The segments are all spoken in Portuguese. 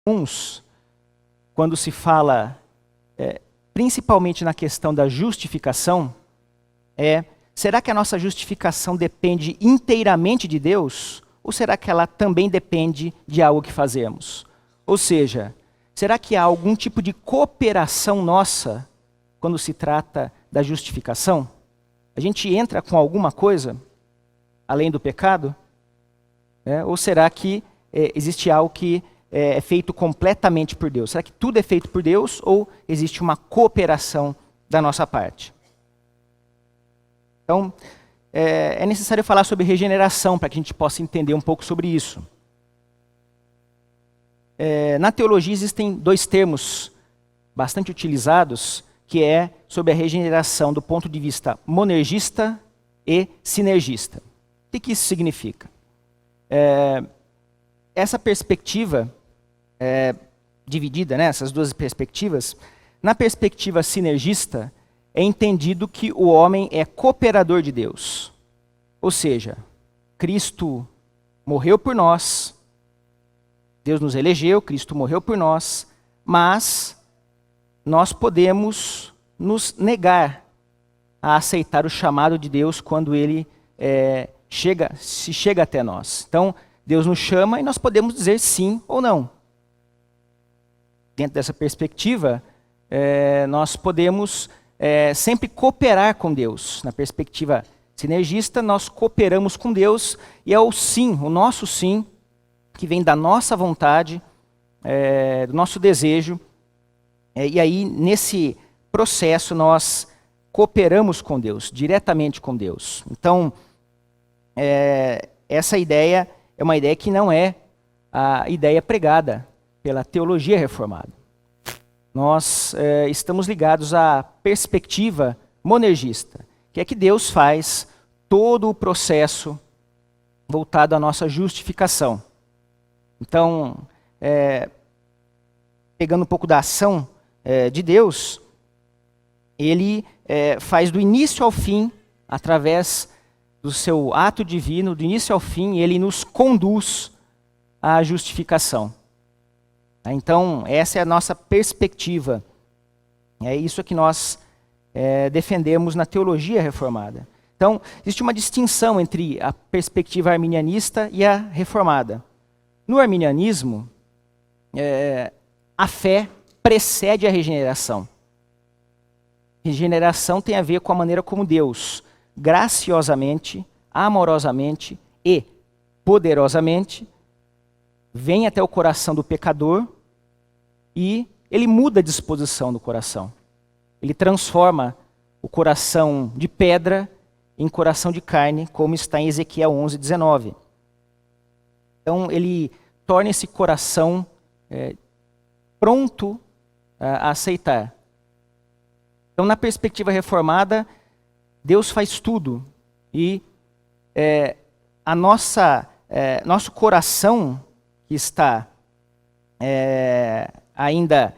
comuns, quando se fala, principalmente na questão da justificação, será que a nossa justificação depende inteiramente de Deus? Ou será que ela também depende de algo que fazemos? Ou seja, será que há algum tipo de cooperação nossa quando se trata da justificação? A gente entra com alguma coisa além do pecado? Ou será que existe algo que é feito completamente por Deus? Será que tudo é feito por Deus ou existe uma cooperação da nossa parte? Então, é necessário falar sobre regeneração para que a gente possa entender um pouco sobre isso. Na teologia existem dois termos bastante utilizados, que é sobre a regeneração do ponto de vista monergista e sinergista. O que isso significa? Essa perspectiva dividida, né, essas duas perspectivas, na perspectiva sinergista, é entendido que o homem é cooperador de Deus. Ou seja, Cristo morreu por nós, Deus nos elegeu, Cristo morreu por nós, mas nós podemos nos negar a aceitar o chamado de Deus quando Ele chega até nós. Então, Deus nos chama e nós podemos dizer sim ou não. Dentro dessa perspectiva, nós podemos sempre cooperar com Deus. Na perspectiva sinergista, nós cooperamos com Deus e é o sim, o nosso sim, que vem da nossa vontade, do nosso desejo. E aí, nesse processo, nós cooperamos com Deus, diretamente com Deus. Então, essa ideia é uma ideia que não é a ideia pregada pela teologia reformada. Nós estamos ligados à perspectiva monergista, que é que Deus faz todo o processo voltado à nossa justificação. Então, pegando um pouco da ação de Deus, Ele faz do início ao fim, através do seu ato divino, do início ao fim, Ele nos conduz à justificação. Então, essa é a nossa perspectiva. É isso que nós defendemos na teologia reformada. Então, existe uma distinção entre a perspectiva arminianista e a reformada. No arminianismo, a fé precede a regeneração. Regeneração tem a ver com a maneira como Deus, graciosamente, amorosamente e poderosamente, vem até o coração do pecador e Ele muda a disposição do coração. Ele transforma o coração de pedra em coração de carne, como está em Ezequiel 11:19. Então, Ele torna esse coração pronto a aceitar. Então, na perspectiva reformada, Deus faz tudo e nosso coração, que está ainda,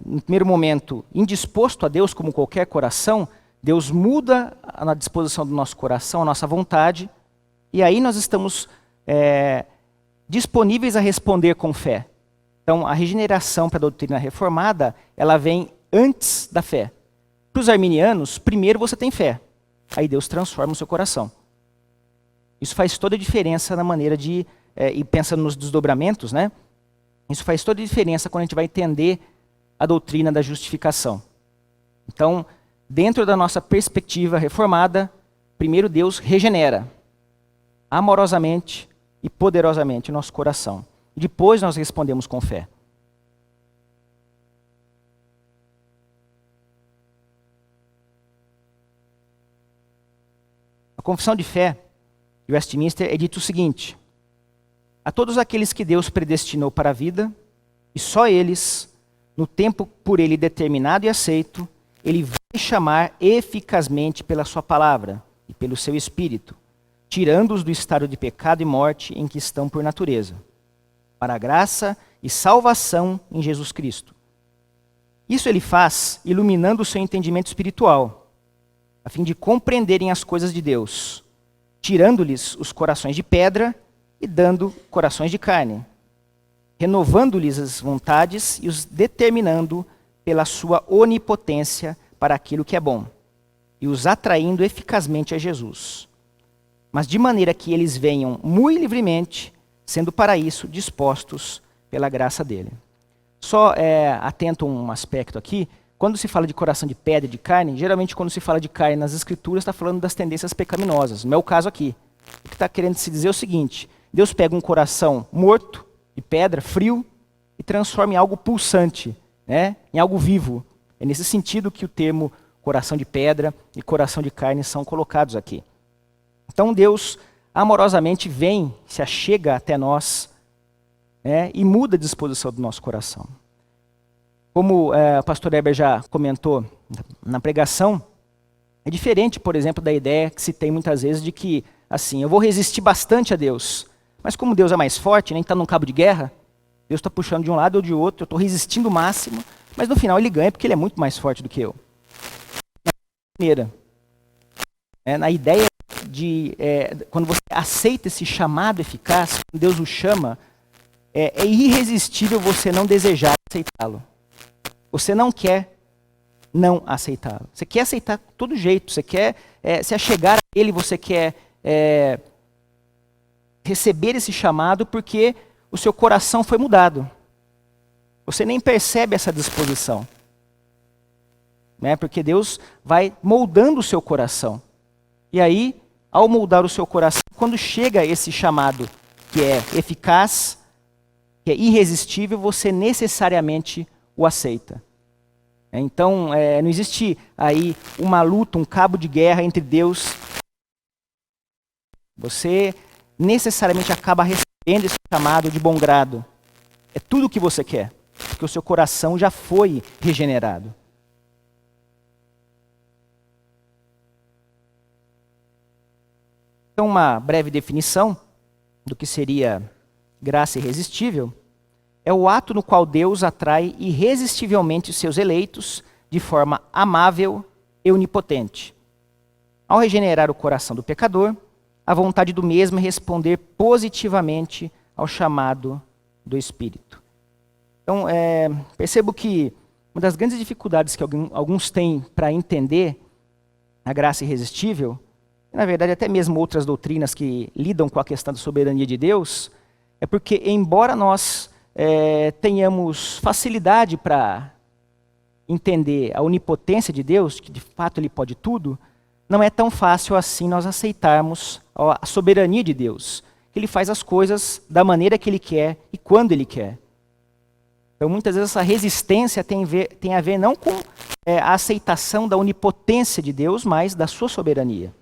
no primeiro momento, indisposto a Deus, como qualquer coração, Deus muda a disposição do nosso coração, a nossa vontade, e aí nós estamos disponíveis a responder com fé. Então, a regeneração para a doutrina reformada, ela vem antes da fé. Para os arminianos, primeiro você tem fé, aí Deus transforma o seu coração. Isso faz toda a diferença na maneira de, e pensando nos desdobramentos, né? Isso faz toda a diferença quando a gente vai entender a doutrina da justificação. Então, dentro da nossa perspectiva reformada, primeiro Deus regenera, amorosamente e poderosamente, o nosso coração. E depois nós respondemos com fé. A confissão de fé de Westminster é dito o seguinte: a todos aqueles que Deus predestinou para a vida, e só eles, no tempo por Ele determinado e aceito, Ele vai chamar eficazmente pela sua palavra e pelo seu Espírito, tirando-os do estado de pecado e morte em que estão por natureza, para a graça e salvação em Jesus Cristo. Isso Ele faz iluminando o seu entendimento espiritual, a fim de compreenderem as coisas de Deus, tirando-lhes os corações de pedra e dando corações de carne, renovando-lhes as vontades e os determinando pela sua onipotência para aquilo que é bom, e os atraindo eficazmente a Jesus. Mas de maneira que eles venham muito livremente, sendo para isso dispostos pela graça dele. Só atento a um aspecto aqui. Quando se fala de coração de pedra e de carne, geralmente quando se fala de carne nas escrituras, está falando das tendências pecaminosas. Não é o caso aqui. O que está querendo se dizer é o seguinte: Deus pega um coração morto, de pedra, frio, e transforma em algo pulsante, né? Em algo vivo. É nesse sentido que o termo coração de pedra e coração de carne são colocados aqui. Então Deus amorosamente vem, se achega até nós, né, e muda a disposição do nosso coração. Como o pastor Heber já comentou na pregação, é diferente, por exemplo, da ideia que se tem muitas vezes de que, assim, eu vou resistir bastante a Deus, mas como Deus é mais forte, nem está num cabo de guerra, Deus está puxando de um lado ou de outro, eu estou resistindo o máximo, mas no final ele ganha porque ele é muito mais forte do que eu. Na ideia de quando você aceita esse chamado eficaz, quando Deus o chama, é irresistível você não desejar aceitá-lo. Você não quer não aceitá-lo. Você quer aceitar de todo jeito, você quer se achegar a ele, você quer receber esse chamado porque o seu coração foi mudado. Você nem percebe essa disposição. Né? Porque Deus vai moldando o seu coração. E aí, ao moldar o seu coração, quando chega esse chamado que é eficaz, que é irresistível, você necessariamente o aceita. Então, não existe aí uma luta, um cabo de guerra entre Deus. Você necessariamente acaba recebendo esse chamado de bom grado. É tudo o que você quer, porque o seu coração já foi regenerado. Então, uma breve definição do que seria graça irresistível é o ato no qual Deus atrai irresistivelmente os seus eleitos de forma amável e onipotente. Ao regenerar o coração do pecador, a vontade do mesmo é responder positivamente ao chamado do Espírito. Então, percebo que uma das grandes dificuldades que alguns têm para entender a graça irresistível, na verdade até mesmo outras doutrinas que lidam com a questão da soberania de Deus, é porque embora nós tenhamos facilidade para entender a onipotência de Deus, que de fato Ele pode tudo, não é tão fácil assim nós aceitarmos a soberania de Deus, que Ele faz as coisas da maneira que Ele quer e quando Ele quer. Então muitas vezes essa resistência tem a ver não com a aceitação da onipotência de Deus, mas da sua soberania.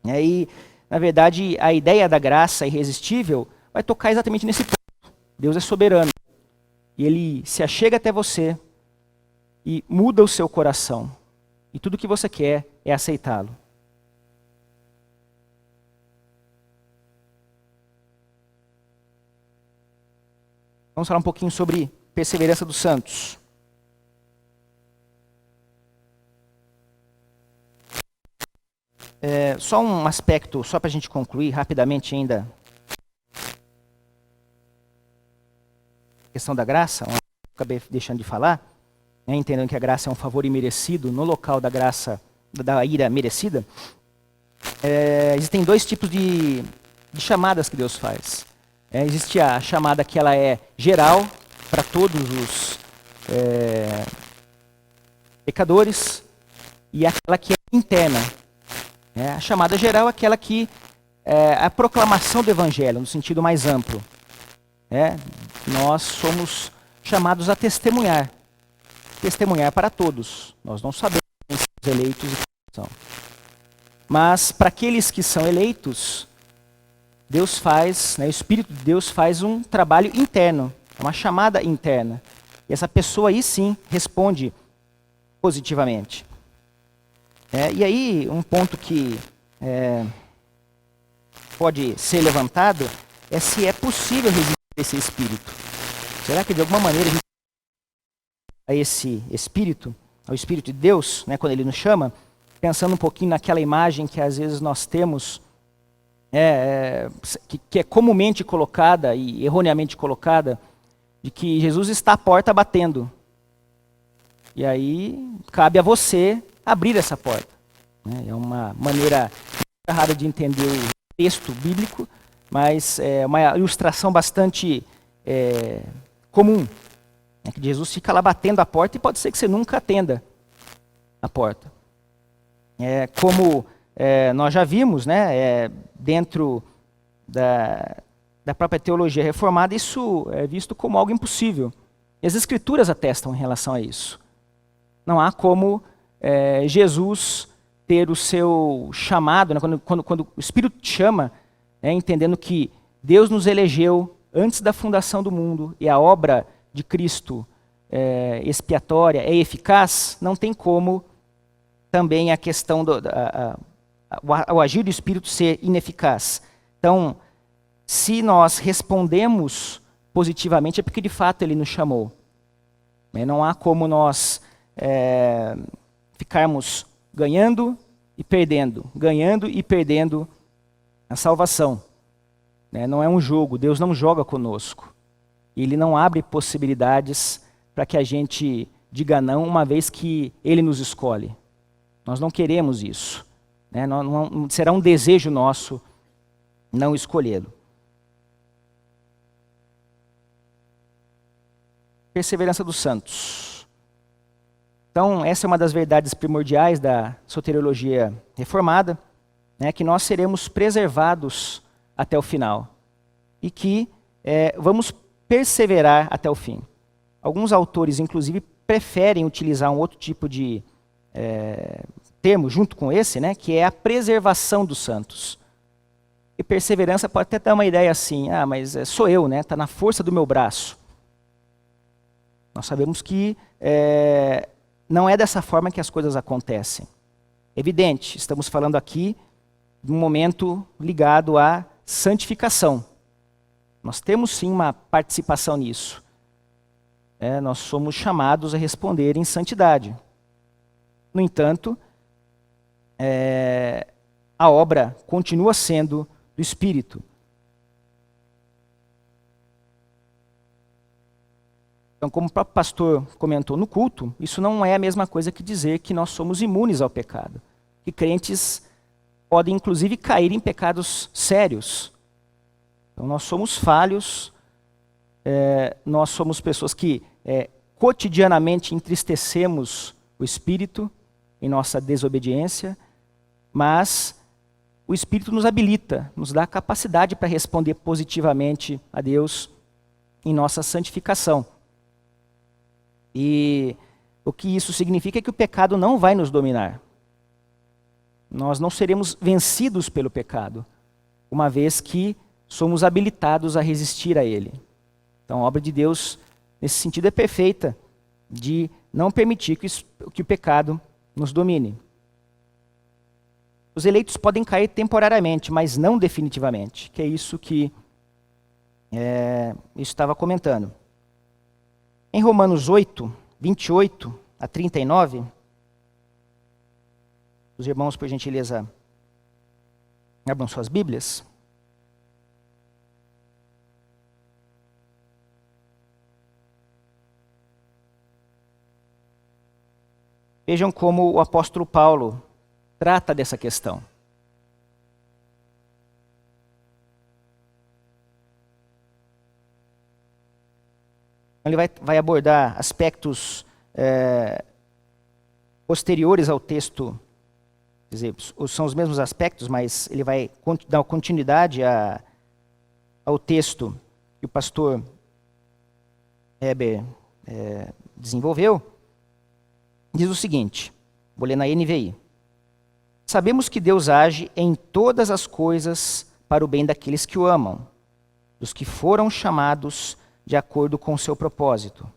E, na verdade, a ideia da graça irresistível vai tocar exatamente nesse ponto. Deus é soberano. E Ele se achega até você e muda o seu coração. E tudo o que você quer é aceitá-lo. Vamos falar um pouquinho sobre perseverança dos santos. Só um aspecto, só para a gente concluir rapidamente ainda. A questão da graça, eu acabei deixando de falar, entendendo que a graça é um favor imerecido no local da graça, da ira merecida. Existem dois tipos de chamadas que Deus faz. Existe a chamada que ela é geral para todos os pecadores e aquela que é interna. A chamada geral é aquela que é a proclamação do Evangelho, no sentido mais amplo. Nós somos chamados a testemunhar. Testemunhar para todos. Nós não sabemos quem são os eleitos e quem são. Mas para aqueles que são eleitos, Deus faz, o Espírito de Deus faz um trabalho interno, uma chamada interna. E essa pessoa aí sim responde positivamente. E aí, um ponto que pode ser levantado é se é possível resistir a esse Espírito. Será que de alguma maneira a gente a esse Espírito, ao Espírito de Deus, quando Ele nos chama, pensando um pouquinho naquela imagem que às vezes nós temos, que é comumente colocada e erroneamente colocada de que Jesus está à porta batendo. E aí cabe a você abrir essa porta. É uma maneira errada de entender o texto bíblico, mas é uma ilustração bastante comum. É que Jesus fica lá batendo a porta e pode ser que você nunca atenda a porta. Como nós já vimos, né, dentro da própria teologia reformada, isso é visto como algo impossível. E as Escrituras atestam em relação a isso. Não há como Jesus ter o seu chamado, né, quando o Espírito te chama, entendendo que Deus nos elegeu antes da fundação do mundo e a obra de Cristo expiatória é eficaz, não tem como também a questão o agir do Espírito ser ineficaz. Então, se nós respondemos positivamente, é porque de fato Ele nos chamou. Não há como nós ficarmos ganhando e perdendo a salvação. Não é um jogo, Deus não joga conosco. Ele não abre possibilidades para que a gente diga não, uma vez que Ele nos escolhe. Nós não queremos isso. Não será um desejo nosso não escolhê-lo. Perseverança dos santos. Então, essa é uma das verdades primordiais da soteriologia reformada, que nós seremos preservados até o final e que vamos perseverar até o fim. Alguns autores, inclusive, preferem utilizar um outro tipo de termo junto com esse, que é a preservação dos santos. E perseverança pode até dar uma ideia assim, mas sou eu, está na força do meu braço. Nós sabemos que não é dessa forma que as coisas acontecem. Evidente, estamos falando aqui de um momento ligado à santificação. Nós temos sim uma participação nisso. Nós somos chamados a responder em santidade. No entanto, a obra continua sendo do Espírito. Então, como o próprio pastor comentou no culto, isso não é a mesma coisa que dizer que nós somos imunes ao pecado. Que crentes podem, inclusive, cair em pecados sérios. Então, nós somos falhos, nós somos pessoas que cotidianamente entristecemos o Espírito em nossa desobediência, mas o Espírito nos habilita, nos dá a capacidade para responder positivamente a Deus em nossa santificação. E o que isso significa é que o pecado não vai nos dominar. Nós não seremos vencidos pelo pecado, uma vez que somos habilitados a resistir a ele. Então a obra de Deus, nesse sentido, é perfeita, de não permitir que o pecado nos domine. Os eleitos podem cair temporariamente, mas não definitivamente, que é isso que eu estava comentando. Em Romanos 8, 28 a 39, os irmãos, por gentileza, abram suas Bíblias. Vejam como o apóstolo Paulo trata dessa questão. Ele vai abordar aspectos posteriores ao texto, quer dizer, são os mesmos aspectos, mas ele vai dar continuidade ao texto que o pastor Heber desenvolveu. Diz o seguinte, vou ler na NVI. Sabemos que Deus age em todas as coisas para o bem daqueles que o amam, dos que foram chamados de acordo com o seu propósito.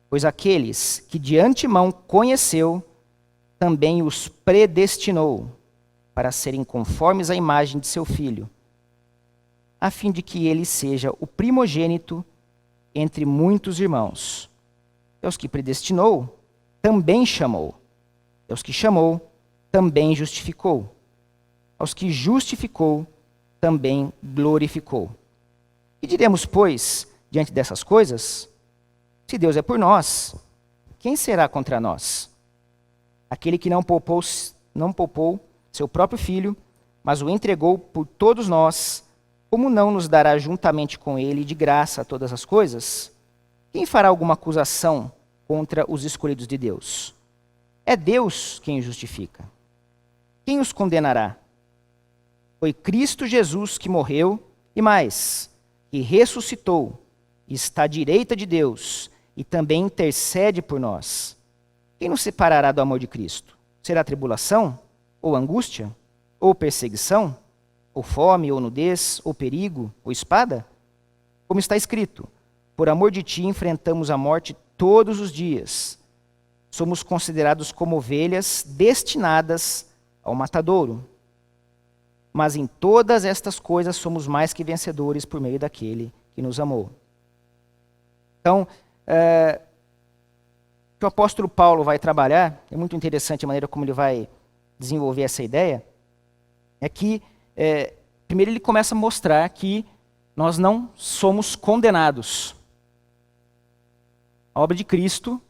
Pois aqueles que de antemão conheceu, também os predestinou para serem conformes à imagem de seu Filho, a fim de que ele seja o primogênito entre muitos irmãos. E aos que predestinou, também chamou. E aos que chamou, também justificou. Aos que justificou, também glorificou. E diremos, pois, diante dessas coisas? Se Deus é por nós, quem será contra nós? Aquele que não poupou seu próprio filho, mas o entregou por todos nós, como não nos dará juntamente com ele de graça todas as coisas? Quem fará alguma acusação contra os escolhidos de Deus? É Deus quem os justifica. Quem os condenará? Foi Cristo Jesus que morreu e mais, que ressuscitou, e está à direita de Deus e também intercede por nós. Quem nos separará do amor de Cristo? Será tribulação? Ou angústia? Ou perseguição? Ou fome? Ou nudez? Ou perigo? Ou espada? Como está escrito, por amor de ti enfrentamos a morte todos os dias. Somos considerados como ovelhas destinadas ao matadouro. Mas em todas estas coisas somos mais que vencedores por meio daquele que nos amou. Então, o que o apóstolo Paulo vai trabalhar, é muito interessante a maneira como ele vai desenvolver essa ideia, é que, primeiro ele começa a mostrar que nós não somos condenados. A obra de Cristo,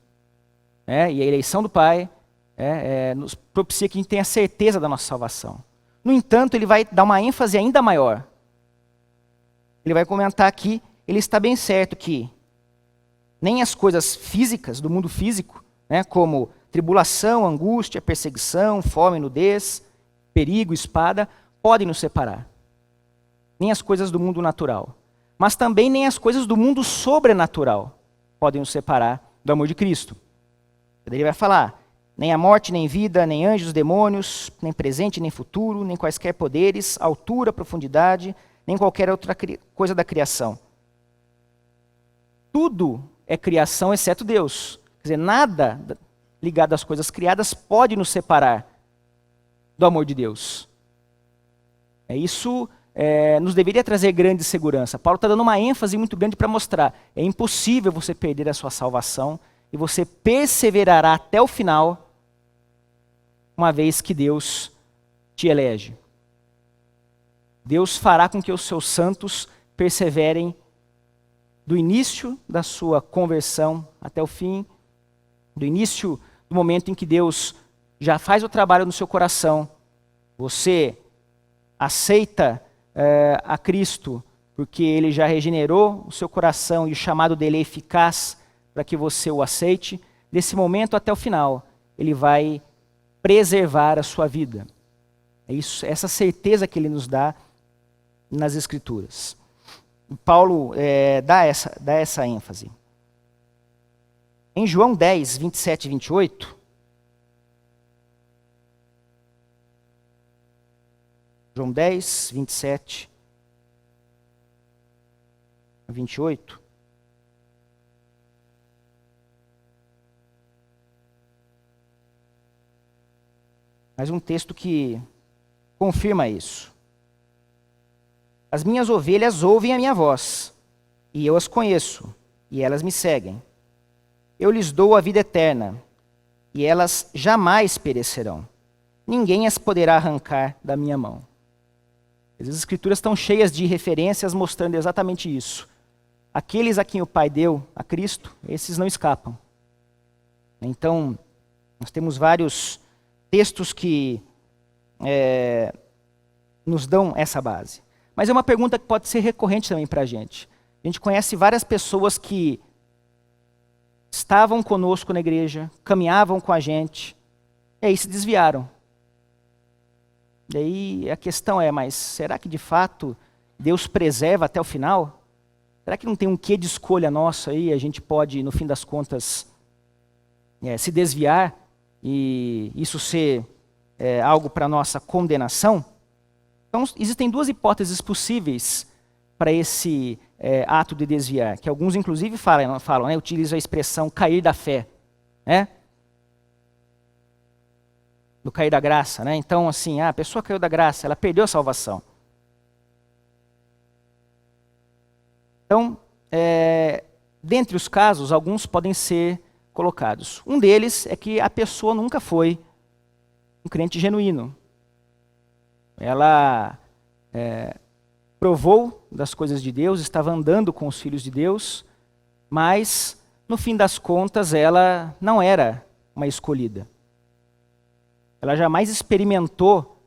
e a eleição do Pai, nos propicia que a gente tenha certeza da nossa salvação. No entanto, ele vai dar uma ênfase ainda maior. Ele vai comentar que ele está bem certo que nem as coisas físicas, do mundo físico, como tribulação, angústia, perseguição, fome, nudez, perigo, espada, podem nos separar. Nem as coisas do mundo natural. Mas também nem as coisas do mundo sobrenatural podem nos separar do amor de Cristo. Ele vai falar, nem a morte, nem vida, nem anjos, demônios, nem presente, nem futuro, nem quaisquer poderes, altura, profundidade, nem qualquer outra coisa da criação. Tudo é criação exceto Deus. Quer dizer, nada ligado às coisas criadas pode nos separar do amor de Deus. Isso nos deveria trazer grande segurança. Paulo está dando uma ênfase muito grande para mostrar, é impossível você perder a sua salvação e você perseverará até o final, uma vez que Deus te elege. Deus fará com que os seus santos perseverem do início da sua conversão até o fim, do início do momento em que Deus já faz o trabalho no seu coração, você aceita a Cristo, porque Ele já regenerou o seu coração e o chamado dele é eficaz para que você o aceite, desse momento até o final, Ele vai preservar a sua vida. É isso, essa certeza que Ele nos dá nas Escrituras. Paulo dá essa ênfase. Em João 10, 27 e 28, João 10, 27 a 28, mais um texto que confirma isso. As minhas ovelhas ouvem a minha voz, e eu as conheço, e elas me seguem. Eu lhes dou a vida eterna, e elas jamais perecerão. Ninguém as poderá arrancar da minha mão. As Escrituras estão cheias de referências mostrando exatamente isso. Aqueles a quem o Pai deu a Cristo, esses não escapam. Então, nós temos vários textos que nos dão essa base. Mas é uma pergunta que pode ser recorrente também para a gente. A gente conhece várias pessoas que estavam conosco na igreja, caminhavam com a gente, e aí se desviaram. E aí a questão é, mas será que de fato Deus preserva até o final? Será que não tem um quê de escolha nossa aí? A gente pode, no fim das contas, se desviar e isso ser algo para nossa condenação? Então, existem duas hipóteses possíveis para esse ato de desviar, que alguns inclusive falam, utilizam a expressão cair da fé, do cair da graça, Então, assim, a pessoa caiu da graça, ela perdeu a salvação. Então, dentre os casos, alguns podem ser colocados. Um deles é que a pessoa nunca foi um crente genuíno. Ela provou das coisas de Deus, estava andando com os filhos de Deus, mas, no fim das contas, ela não era uma escolhida. Ela jamais experimentou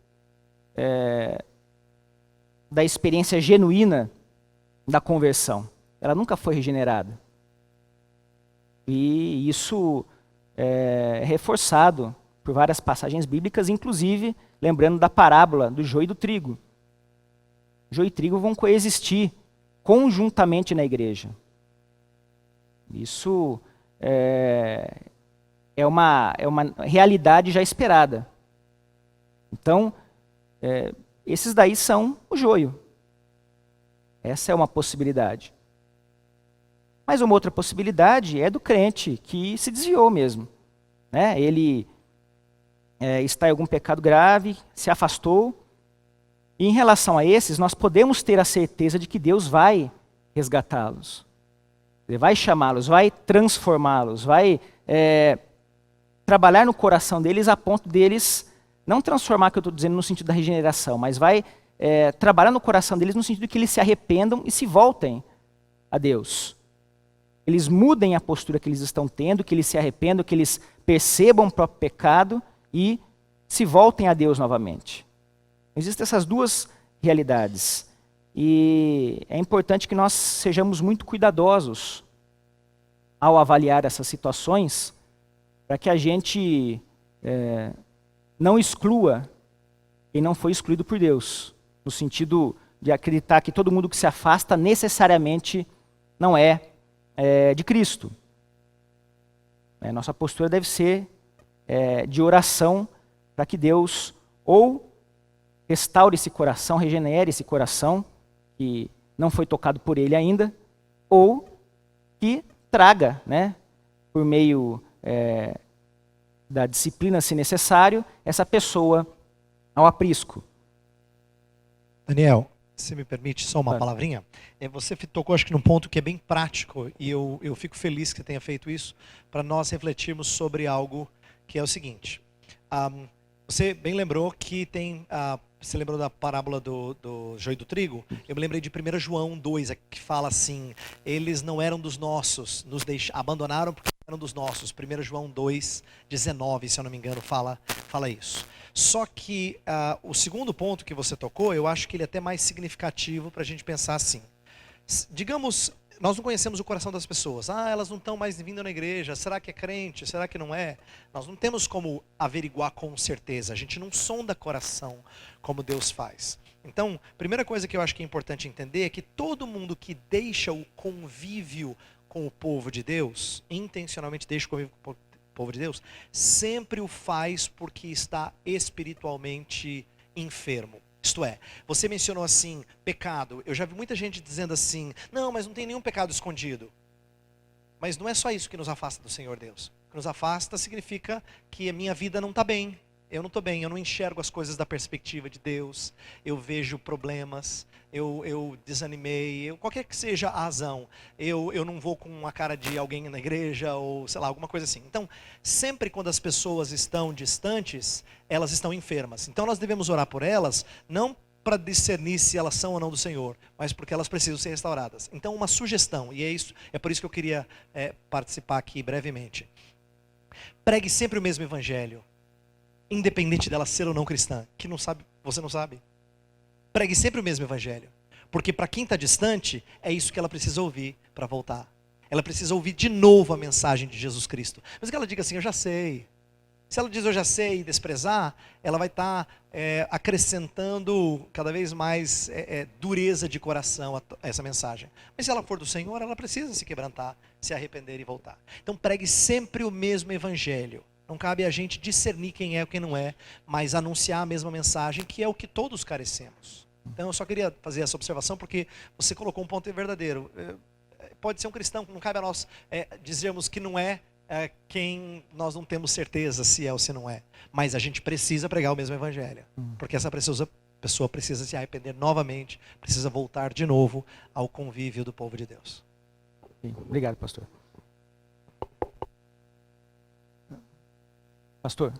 da experiência genuína da conversão. Ela nunca foi regenerada. E isso é reforçado por várias passagens bíblicas, inclusive lembrando da parábola do joio e do trigo. Joio e trigo vão coexistir conjuntamente na igreja. Isso é uma realidade já esperada. Então, esses daí são o joio. Essa é uma possibilidade. Mas uma outra possibilidade é do crente que se desviou mesmo. Né? Ele está em algum pecado grave, se afastou. E em relação a esses, nós podemos ter a certeza de que Deus vai resgatá-los. Ele vai chamá-los, vai transformá-los, vai trabalhar no coração deles a ponto deles, não transformar, que eu estou dizendo no sentido da regeneração, mas vai trabalhar no coração deles no sentido de que eles se arrependam e se voltem a Deus. Eles mudem a postura que eles estão tendo, que eles se arrependam, que eles percebam o próprio pecado e se voltem a Deus novamente. Existem essas duas realidades. E é importante que nós sejamos muito cuidadosos ao avaliar essas situações, para que a gente não exclua quem não foi excluído por Deus, no sentido de acreditar que todo mundo que se afasta necessariamente não é de Cristo. Nossa postura deve ser de oração para que Deus ou restaure esse coração, regenere esse coração que não foi tocado por Ele ainda, ou que traga, por meio da disciplina, se necessário, essa pessoa ao aprisco. Daniel, se me permite só uma palavrinha, você tocou acho que num ponto que é bem prático, e eu fico feliz que você tenha feito isso, para nós refletirmos sobre algo que é o seguinte. Você bem lembrou que você lembrou da parábola do joio e do trigo? Eu me lembrei de 1 João 2, que fala assim, eles não eram dos nossos, abandonaram porque eram dos nossos. 1 João 2, 19, se eu não me engano, fala isso. Só que o segundo ponto que você tocou, eu acho que ele é até mais significativo para a gente pensar assim. Digamos, nós não conhecemos o coração das pessoas. Elas não estão mais vindo na igreja. Será que é crente? Será que não é? Nós não temos como averiguar com certeza. A gente não sonda coração como Deus faz. Então, primeira coisa que eu acho que é importante entender é que todo mundo que deixa o convívio com o povo de Deus, intencionalmente deixa o convívio com o povo de Deus, sempre o faz porque está espiritualmente enfermo. Isto é, você mencionou assim, pecado. Eu já vi muita gente dizendo assim, não, mas não tem nenhum pecado escondido. Mas não é só isso que nos afasta do Senhor Deus. O que nos afasta significa que a minha vida não está bem. Eu não estou bem, eu não enxergo as coisas da perspectiva de Deus. Eu vejo problemas, eu desanimei, qualquer que seja a razão. Eu não vou com a cara de alguém na igreja ou sei lá, alguma coisa assim. Então, sempre quando as pessoas estão distantes, elas estão enfermas. Então nós devemos orar por elas, não para discernir se elas são ou não do Senhor, mas porque elas precisam ser restauradas. Então uma sugestão, e é por isso que eu queria participar aqui brevemente. Pregue sempre o mesmo evangelho, independente dela ser ou não cristã, que não sabe, você não sabe. Pregue sempre o mesmo evangelho, porque para quem está distante, é isso que ela precisa ouvir para voltar. Ela precisa ouvir de novo a mensagem de Jesus Cristo. Mas que ela diga assim, eu já sei. Se ela diz eu já sei e desprezar, ela vai estar acrescentando cada vez mais dureza de coração a essa mensagem. Mas se ela for do Senhor, ela precisa se quebrantar, se arrepender e voltar. Então pregue sempre o mesmo evangelho. Não cabe a gente discernir quem é ou quem não é, mas anunciar a mesma mensagem, que é o que todos carecemos. Então eu só queria fazer essa observação, porque você colocou um ponto verdadeiro. Pode ser um cristão, não cabe a nós dizermos que não é quem nós não temos certeza se é ou se não é. Mas a gente precisa pregar o mesmo evangelho, porque essa pessoa precisa se arrepender novamente, precisa voltar de novo ao convívio do povo de Deus. Obrigado, pastor. Pastor.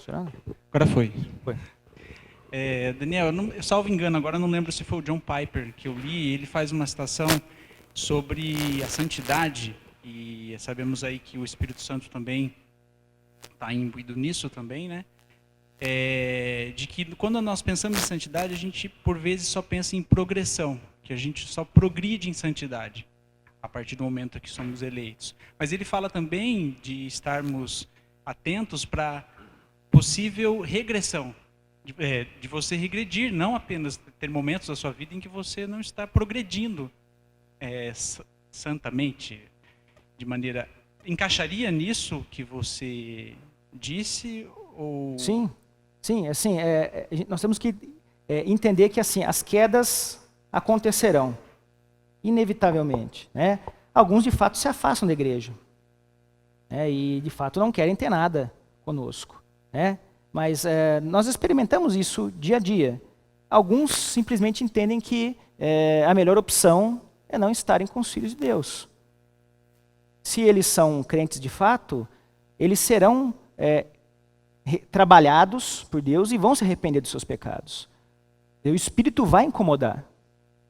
funcionando? Agora foi. Foi. Daniel, eu salvo engano, agora eu não lembro se foi o John Piper que eu li, ele faz uma citação sobre a santidade, e sabemos aí que o Espírito Santo também está imbuído nisso também, né? De que quando nós pensamos em santidade, a gente por vezes só pensa em progressão, que a gente só progride em santidade a partir do momento que somos eleitos. Mas ele fala também de estarmos atentos para possível regressão, de você regredir, não apenas ter momentos da sua vida em que você não está progredindo santamente, de maneira... Encaixaria nisso que você disse? Ou... Sim, assim, nós temos que entender que assim, as quedas acontecerão, inevitavelmente. Né? Alguns, de fato, se afastam da igreja. Né? E, de fato, não querem ter nada conosco. Né? Mas nós experimentamos isso dia a dia. Alguns simplesmente entendem que a melhor opção é não estarem com os filhos de Deus. Se eles são crentes de fato, eles serão trabalhados por Deus e vão se arrepender dos seus pecados. O Espírito vai incomodar.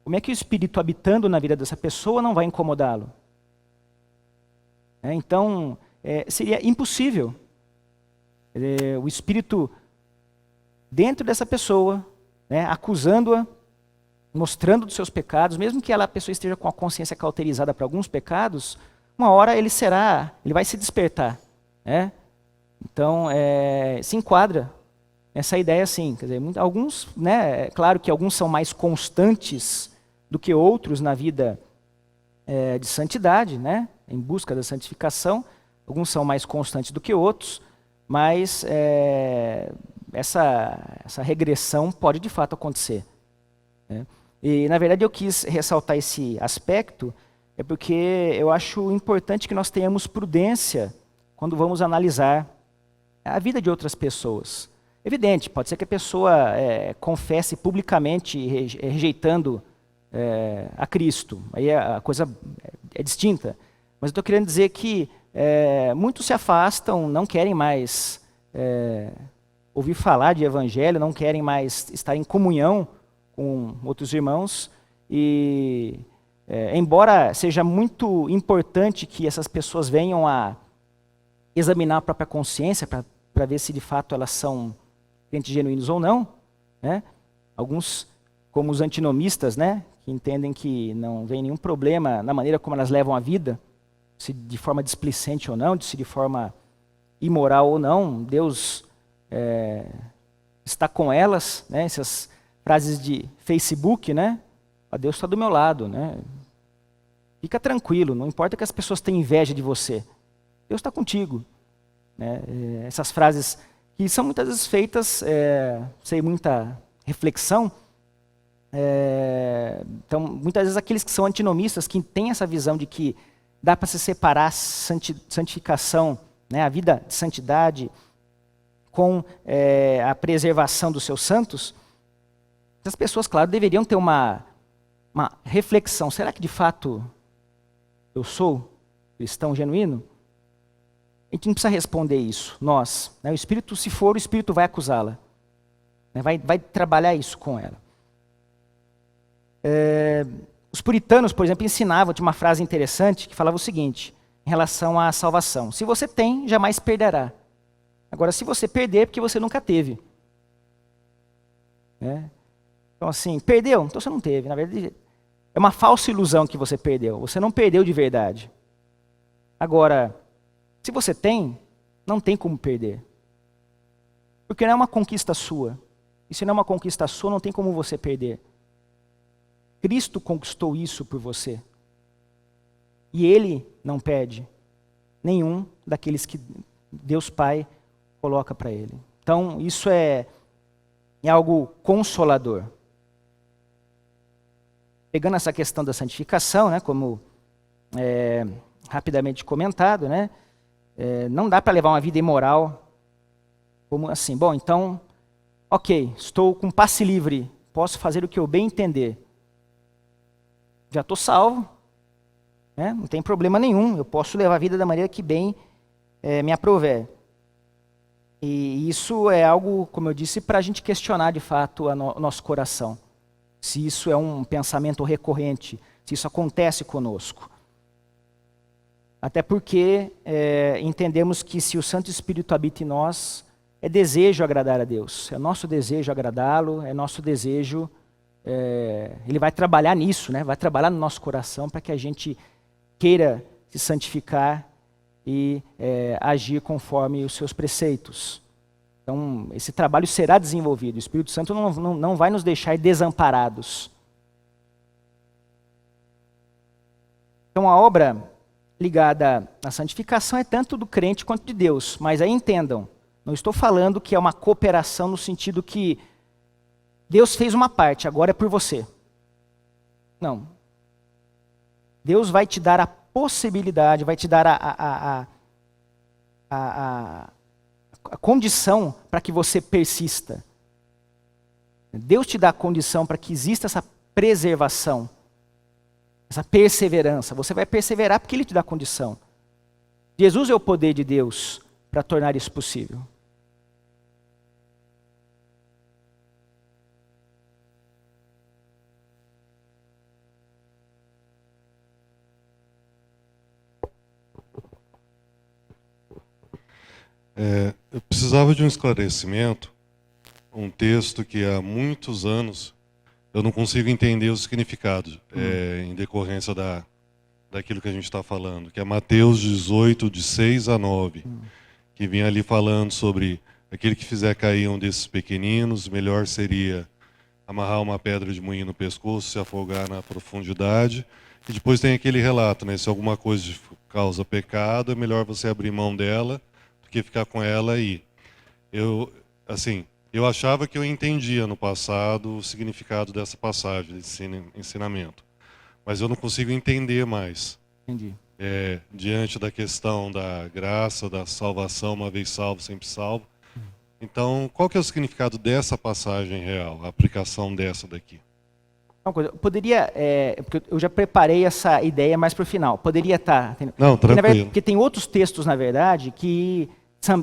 Como é que o Espírito habitando na vida dessa pessoa não vai incomodá-lo? Então, seria impossível o Espírito dentro dessa pessoa, né, acusando-a, mostrando dos seus pecados, mesmo que a pessoa esteja com a consciência cauterizada para alguns pecados, uma hora ele vai se despertar. Né? Então, se enquadra essa ideia assim. Quer dizer, alguns, né, é claro que alguns são mais constantes do que outros na vida de santidade, né, em busca da santificação. Alguns são mais constantes do que outros, mas essa regressão pode de fato acontecer. Né? E, na verdade, eu quis ressaltar esse aspecto, porque eu acho importante que nós tenhamos prudência quando vamos analisar a vida de outras pessoas. Evidente, pode ser que a pessoa confesse publicamente rejeitando a Cristo. Aí a coisa é distinta. Mas eu estou querendo dizer que muitos se afastam, não querem mais ouvir falar de evangelho, não querem mais estar em comunhão com outros irmãos. E, embora seja muito importante que essas pessoas venham a examinar a própria consciência para ver se de fato elas são crentes genuínos ou não, né? Alguns, como os antinomistas, né, que entendem que não vem nenhum problema na maneira como elas levam a vida, se de forma displicente ou não, se de forma imoral ou não, Deus está com elas, né? Essas frases de Facebook, né? Deus está do meu lado, né? Fica tranquilo, não importa que as pessoas tenham inveja de você, Deus está contigo. Né? Essas frases que são muitas vezes feitas sem muita reflexão. Então, muitas vezes aqueles que são antinomistas, que têm essa visão de que dá para se separar a santificação, né, a vida de santidade, com a preservação dos seus santos, as pessoas, claro, deveriam ter uma reflexão. Será que de fato eu sou cristão genuíno? A gente não precisa responder isso, nós. Né? O Espírito, se for, o Espírito vai acusá-la. Né? Vai trabalhar isso com ela. Os puritanos, por exemplo, ensinavam, tinha uma frase interessante que falava o seguinte, em relação à salvação. Se você tem, jamais perderá. Agora, se você perder, é porque você nunca teve. Né? Então, assim, perdeu? Então você não teve. Na verdade, é uma falsa ilusão que você perdeu. Você não perdeu de verdade. Agora, se você tem, não tem como perder. Porque não é uma conquista sua. E se não é uma conquista sua, não tem como você perder. Cristo conquistou isso por você. E Ele não perde nenhum daqueles que Deus Pai coloca para Ele. Então, isso é algo consolador. Pegando essa questão da santificação, né, como rapidamente comentado, né, não dá para levar uma vida imoral como assim. Bom, então, ok, estou com passe livre, posso fazer o que eu bem entender. Já estou salvo, né, não tem problema nenhum, eu posso levar a vida da maneira que bem me aprouver. E isso é algo, como eu disse, para a gente questionar de fato o nosso coração. Se isso é um pensamento recorrente, se isso acontece conosco. Até porque entendemos que se o Santo Espírito habita em nós, é desejo agradar a Deus. É nosso desejo agradá-lo, é nosso desejo... ele vai trabalhar nisso, né? Vai trabalhar no nosso coração para que a gente queira se santificar e agir conforme os seus preceitos. Então, esse trabalho será desenvolvido. O Espírito Santo não vai nos deixar desamparados. Então, a obra ligada à santificação é tanto do crente quanto de Deus. Mas aí entendam, não estou falando que é uma cooperação no sentido que Deus fez uma parte, agora é por você. Não. Deus vai te dar a possibilidade, vai te dar a condição para que você persista. Deus te dá a condição para que exista essa preservação, essa perseverança. Você vai perseverar porque Ele te dá a condição. Jesus é o poder de Deus para tornar isso possível. Eu precisava de um esclarecimento, um texto que há muitos anos eu não consigo entender o significado, em decorrência daquilo que a gente está falando, que é Mateus 18, de 6 a 9, que vinha ali falando sobre aquele que fizer cair um desses pequeninos, melhor seria amarrar uma pedra de moinho no pescoço, se afogar na profundidade. E depois tem aquele relato, né? Se alguma coisa causa pecado, é melhor você abrir mão dela que ficar com ela aí. Eu achava que eu entendia no passado o significado dessa passagem, desse ensinamento. Mas eu não consigo entender mais. Entendi. Diante da questão da graça, da salvação, uma vez salvo, sempre salvo. Então, qual que é o significado dessa passagem real, a aplicação dessa daqui? Uma coisa, poderia, porque eu já preparei essa ideia mais para o final, poderia estar... Não, tranquilo. Porque tem outros textos, na verdade, que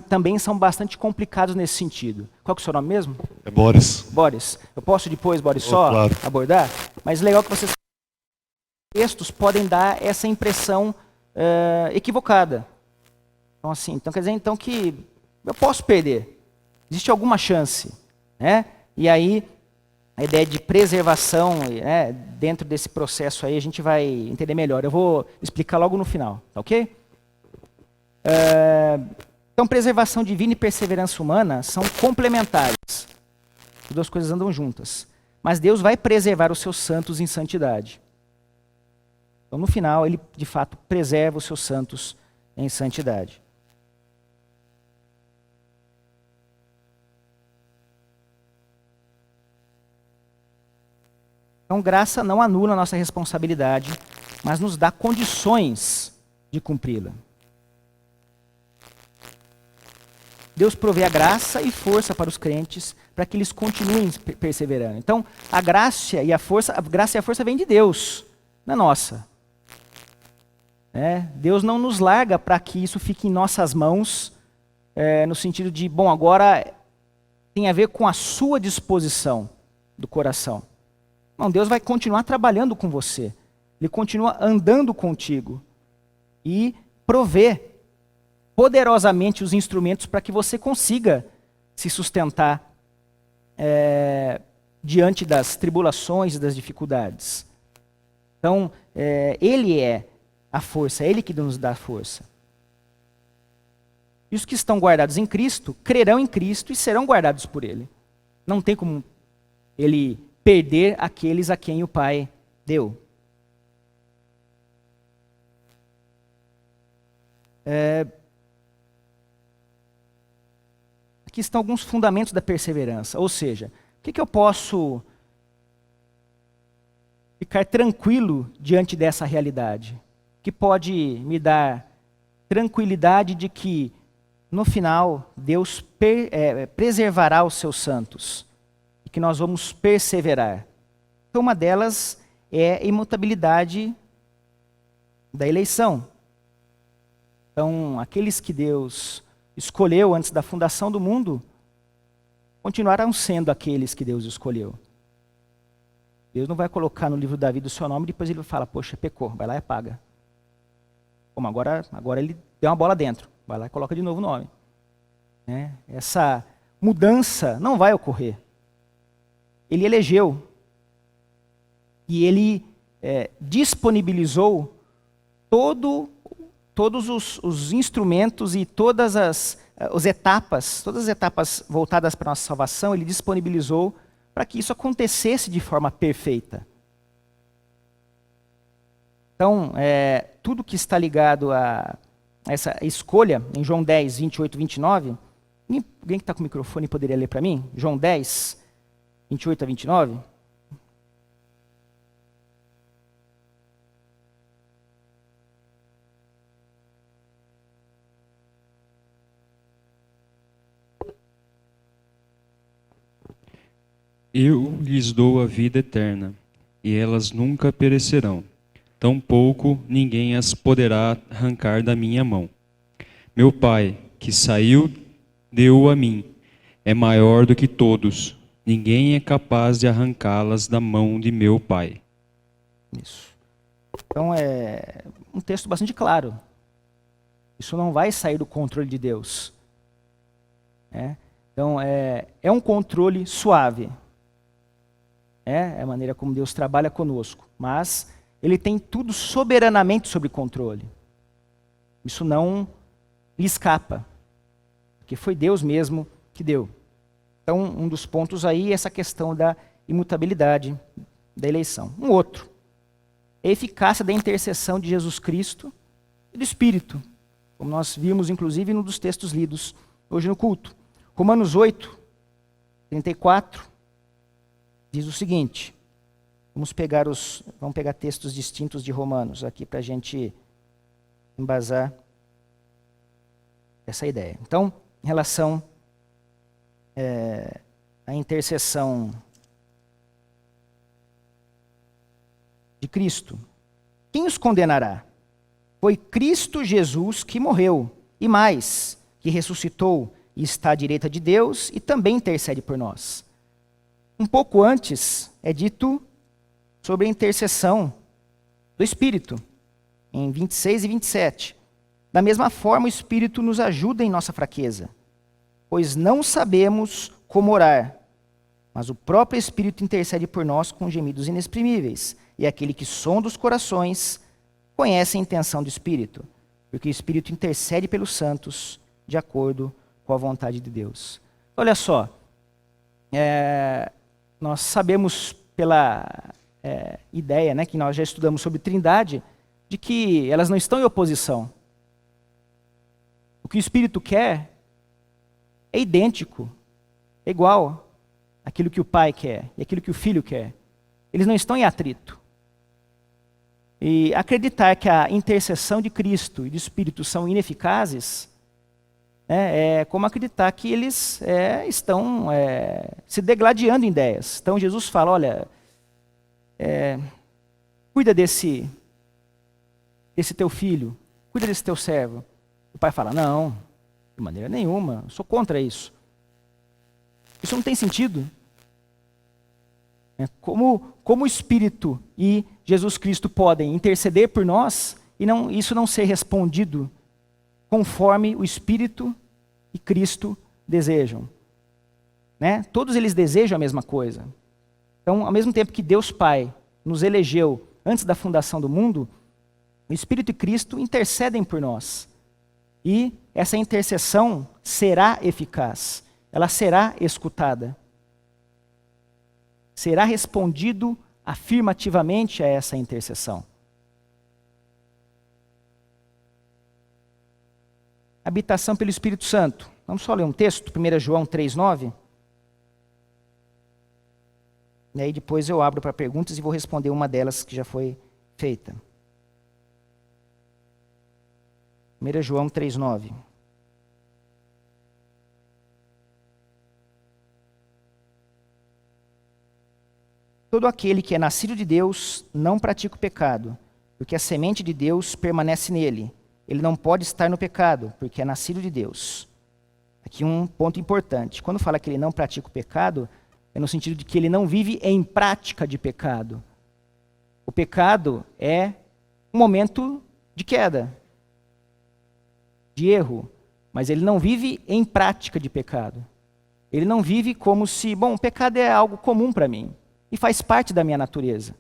também são bastante complicados nesse sentido. Qual que é o seu nome mesmo? É Boris. Boris. Eu posso depois, Boris, só claro. abordar? Mas legal que vocês... textos podem dar essa impressão equivocada. Então, assim, quer dizer então que eu posso perder. Existe alguma chance, né? E aí, a ideia de preservação, né, dentro desse processo aí, a gente vai entender melhor. Eu vou explicar logo no final, tá ok? Então, preservação divina e perseverança humana são complementares. As duas coisas andam juntas. Mas Deus vai preservar os seus santos em santidade. Então, no final, Ele, de fato, preserva os seus santos em santidade. Então, graça não anula a nossa responsabilidade, mas nos dá condições de cumpri-la. Deus provê a graça e força para os crentes para que eles continuem perseverando. Então, a graça e a força vem de Deus, não é nossa. Deus não nos larga para que isso fique em nossas mãos, no sentido de, bom, agora tem a ver com a sua disposição do coração. Não, Deus vai continuar trabalhando com você. Ele continua andando contigo e provê poderosamente os instrumentos para que você consiga se sustentar diante das tribulações e das dificuldades. Então, Ele é a força, é Ele que nos dá a força. E os que estão guardados em Cristo, crerão em Cristo e serão guardados por Ele. Não tem como Ele perder aqueles a quem o Pai deu. Aqui estão alguns fundamentos da perseverança. Ou seja, o que eu posso ficar tranquilo diante dessa realidade? O que pode me dar tranquilidade de que, no final, Deus preservará os seus santos e que nós vamos perseverar? Então, uma delas é a imutabilidade da eleição. Então, aqueles que Deus escolheu antes da fundação do mundo, continuarão sendo aqueles que Deus escolheu. Deus não vai colocar no livro da vida o seu nome e depois ele vai falar, poxa, pecou, vai lá e apaga. Como agora ele deu uma bola dentro, vai lá e coloca de novo o nome. Essa mudança não vai ocorrer. Ele elegeu e ele disponibilizou todos os instrumentos e todas as etapas voltadas para a nossa salvação, ele disponibilizou para que isso acontecesse de forma perfeita. Então, tudo que está ligado a essa escolha, em João 10, 28 e 29, alguém que está com o microfone poderia ler para mim? João 10, 28 a 29? Eu lhes dou a vida eterna, e elas nunca perecerão. Tampouco ninguém as poderá arrancar da minha mão. Meu Pai, que saiu, deu a mim, é maior do que todos. Ninguém é capaz de arrancá-las da mão de meu Pai. Isso. Então é um texto bastante claro. Isso não vai sair do controle de Deus. Então é um controle suave. É a maneira como Deus trabalha conosco. Mas Ele tem tudo soberanamente sob controle. Isso não lhe escapa. Porque foi Deus mesmo que deu. Então, um dos pontos aí é essa questão da imutabilidade da eleição. Um outro, a eficácia da intercessão de Jesus Cristo e do Espírito, como nós vimos, inclusive, num dos textos lidos hoje no culto. Romanos 8, 34, diz o seguinte, vamos pegar textos distintos de Romanos aqui para a gente embasar essa ideia. Então, em relação à intercessão de Cristo, quem os condenará? Foi Cristo Jesus que morreu, e mais, que ressuscitou e está à direita de Deus e também intercede por nós. Um pouco antes é dito sobre a intercessão do Espírito, em 26 e 27. Da mesma forma, o Espírito nos ajuda em nossa fraqueza, pois não sabemos como orar, mas o próprio Espírito intercede por nós com gemidos inexprimíveis. E aquele que sonda os corações conhece a intenção do Espírito, porque o Espírito intercede pelos santos de acordo com a vontade de Deus. Olha só, nós sabemos pela ideia, que nós já estudamos sobre Trindade, de que elas não estão em oposição. O que o Espírito quer é idêntico, é igual àquilo que o Pai quer e aquilo que o Filho quer. Eles não estão em atrito. E acreditar que a intercessão de Cristo e do Espírito são ineficazes é como acreditar que eles estão se degladiando em ideias. Então Jesus fala, olha, cuida desse teu filho, cuida desse teu servo. O pai fala, não, de maneira nenhuma, eu sou contra isso. Isso não tem sentido. Como o Espírito e Jesus Cristo podem interceder por nós e isso não ser respondido conforme o Espírito e Cristo desejam. Todos eles desejam a mesma coisa. Então, ao mesmo tempo que Deus Pai nos elegeu antes da fundação do mundo, o Espírito e Cristo intercedem por nós. E essa intercessão será eficaz, ela será escutada. Será respondido afirmativamente a essa intercessão. Habitação pelo Espírito Santo. Vamos só ler um texto, 1 João 3,9. E aí depois eu abro para perguntas e vou responder uma delas que já foi feita. 1 João 3,9. Todo aquele que é nascido de Deus não pratica o pecado, porque a semente de Deus permanece nele. Ele não pode estar no pecado, porque é nascido de Deus. Aqui um ponto importante. Quando fala que ele não pratica o pecado, é no sentido de que ele não vive em prática de pecado. O pecado é um momento de queda, de erro, mas ele não vive em prática de pecado. Ele não vive como se, bom, o pecado é algo comum para mim e faz parte da minha natureza.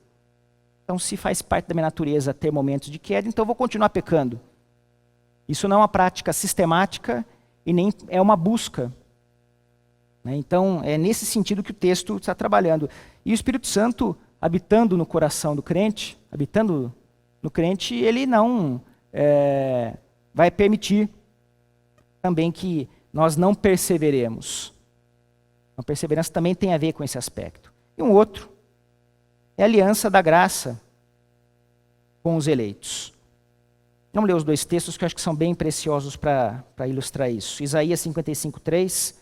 Então, se faz parte da minha natureza ter momentos de queda, então eu vou continuar pecando. Isso não é uma prática sistemática e nem é uma busca. Então, é nesse sentido que o texto está trabalhando. E o Espírito Santo, habitando no coração do crente, habitando no crente, ele não vai permitir também que nós não perseveremos. A perseverança também tem a ver com esse aspecto. E um outro é a aliança da graça com os eleitos. Vamos ler os dois textos que eu acho que são bem preciosos para ilustrar isso. Isaías 55:3.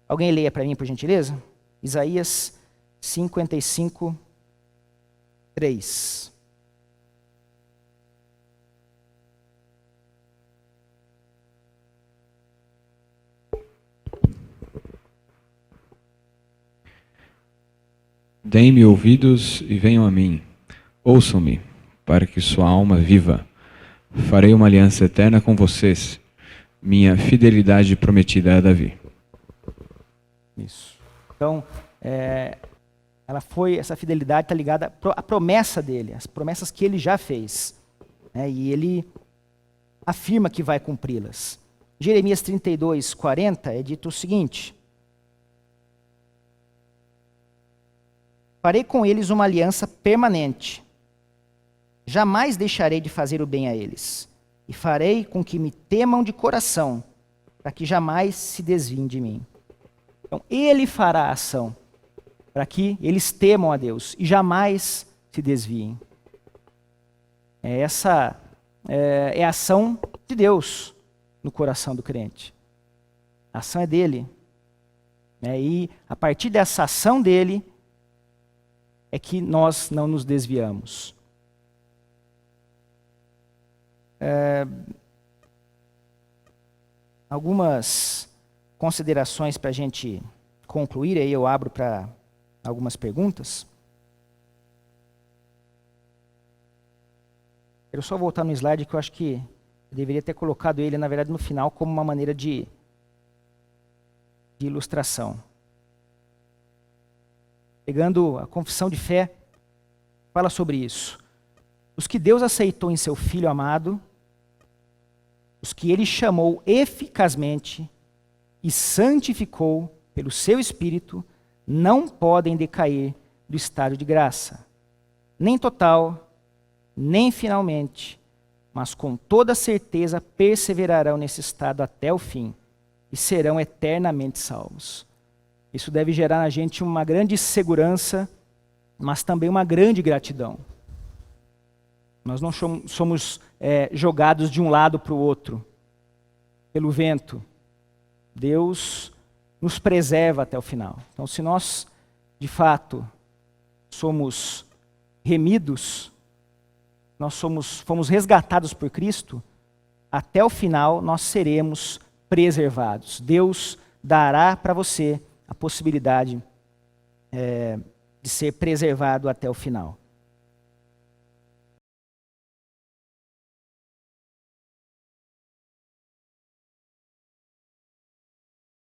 Alguém leia para mim, por gentileza? Isaías 55:3. Deem-me ouvidos e venham a mim. Ouçam-me, para que sua alma viva. Farei uma aliança eterna com vocês. Minha fidelidade prometida a Davi. Isso. Então, essa fidelidade está ligada à promessa dele, às promessas que ele já fez. E ele afirma que vai cumpri-las. Jeremias 32:40 é dito o seguinte: farei com eles uma aliança permanente. Jamais deixarei de fazer o bem a eles. E farei com que me temam de coração, para que jamais se desviem de mim. Então, ele fará a ação, para que eles temam a Deus e jamais se desviem. Essa é a ação de Deus no coração do crente. A ação é dele. E a partir dessa ação dele, é que nós não nos desviamos. Algumas considerações para a gente concluir, aí eu abro para algumas perguntas. Quero só voltar no slide que eu acho que eu deveria ter colocado ele, na verdade, no final, como uma maneira de ilustração. Pegando a confissão de fé, fala sobre isso. Os que Deus aceitou em seu Filho amado, os que Ele chamou eficazmente e santificou pelo seu Espírito, não podem decair do estado de graça, nem total, nem finalmente, mas com toda certeza perseverarão nesse estado até o fim e serão eternamente salvos. Isso deve gerar na gente uma grande segurança, mas também uma grande gratidão. Nós não somos jogados de um lado para o outro, pelo vento. Deus nos preserva até o final. Então, se nós, de fato, somos remidos, fomos resgatados por Cristo, até o final nós seremos preservados. Deus dará para você a possibilidade de ser preservado até o final.